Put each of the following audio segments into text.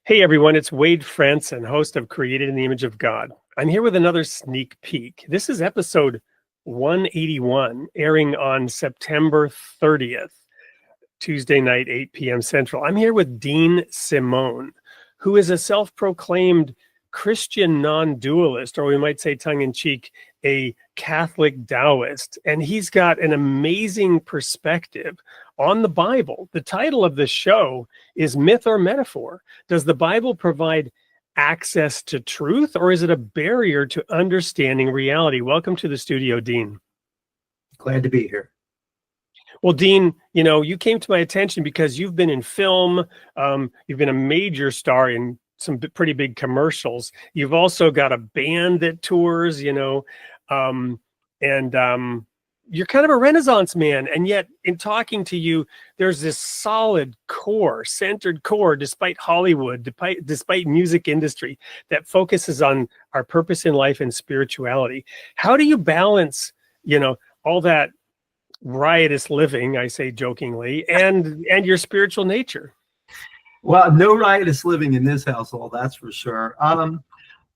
Hey everyone, it's Wade Franson, host of Created in the Image of God. I'm here with another sneak peek. This is episode 181, airing on September 30th, Tuesday night, 8 p.m. Central. I'm here with Dean Simone, who is a self-proclaimed Christian non-dualist, or we might say tongue-in-cheek, a Catholic Taoist. And he's got an amazing perspective on the Bible. The title of the show is Myth or Metaphor? Does the Bible provide access to truth, or is it a barrier to understanding reality? Welcome to the studio, Dean. Glad to be here. Well, Dean, you came to my attention because you've been in film. You've been a major star in some pretty big commercials. You've also got a band that tours, and you're kind of a Renaissance man. And yet in talking to you, there's this solid core, centered core, despite Hollywood, despite music industry, that focuses on our purpose in life and spirituality. How do you balance, all that riotous living, I say jokingly, and your spiritual nature? Well, no riotous living in this household, that's for sure.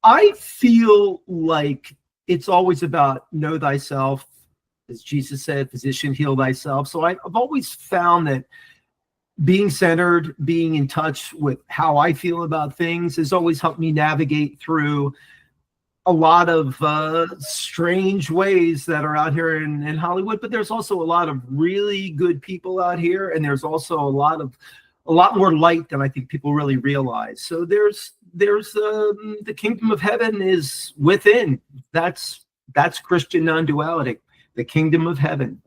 I feel like it's always about know thyself. As Jesus said, physician, heal thyself. So I've always found that being centered, being in touch with how I feel about things has always helped me navigate through a lot of strange ways that are out here in Hollywood. But there's also a lot of really good people out here. And there's also a lot more light than I think people really realize. So there's the kingdom of heaven is within. That's Christian non-duality. The kingdom of heaven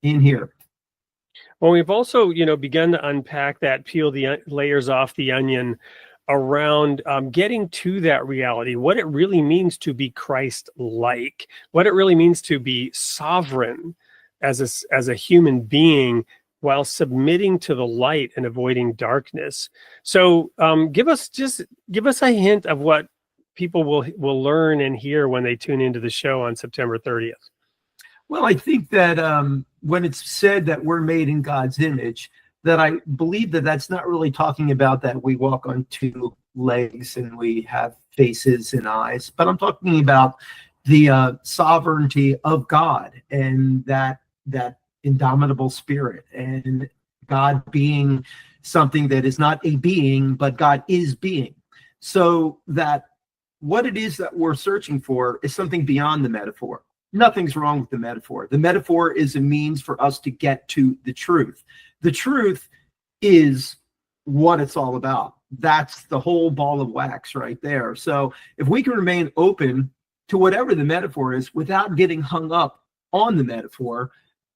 in here. Well, we've also, begun to unpack that, peel the layers off the onion around getting to that reality, what it really means to be Christ-like, what it really means to be sovereign as a human being while submitting to the light and avoiding darkness. So give us a hint of what people will learn and hear when they tune into the show on September 30th. Well, I think that when it's said that we're made in God's image, that I believe that that's not really talking about that we walk on two legs and we have faces and eyes, but I'm talking about the sovereignty of God and that indomitable spirit, and God being something that is not a being, but God is being. So that what it is that we're searching for is something beyond the metaphor. Nothing's wrong with the metaphor. The metaphor is a means for us to get to the truth. The truth is what it's all about. That's the whole ball of wax right there. So if we can remain open to whatever the metaphor is without getting hung up on the metaphor,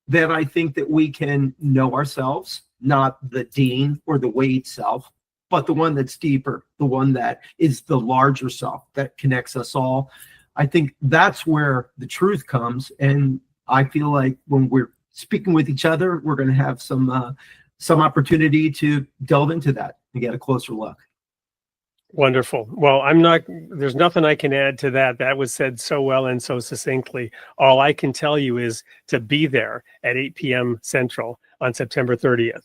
then I think that we can know ourselves, not the Dean or the Wade self, but the one that's deeper, the one that is the larger self that connects us all. I think that's where the truth comes, and I feel like when we're speaking with each other, we're going to have some opportunity to delve into that and get a closer look. Wonderful. Well, there's nothing I can add to that. That was said so well and so succinctly. All I can tell you is to be there at 8 p.m. Central on September 30th.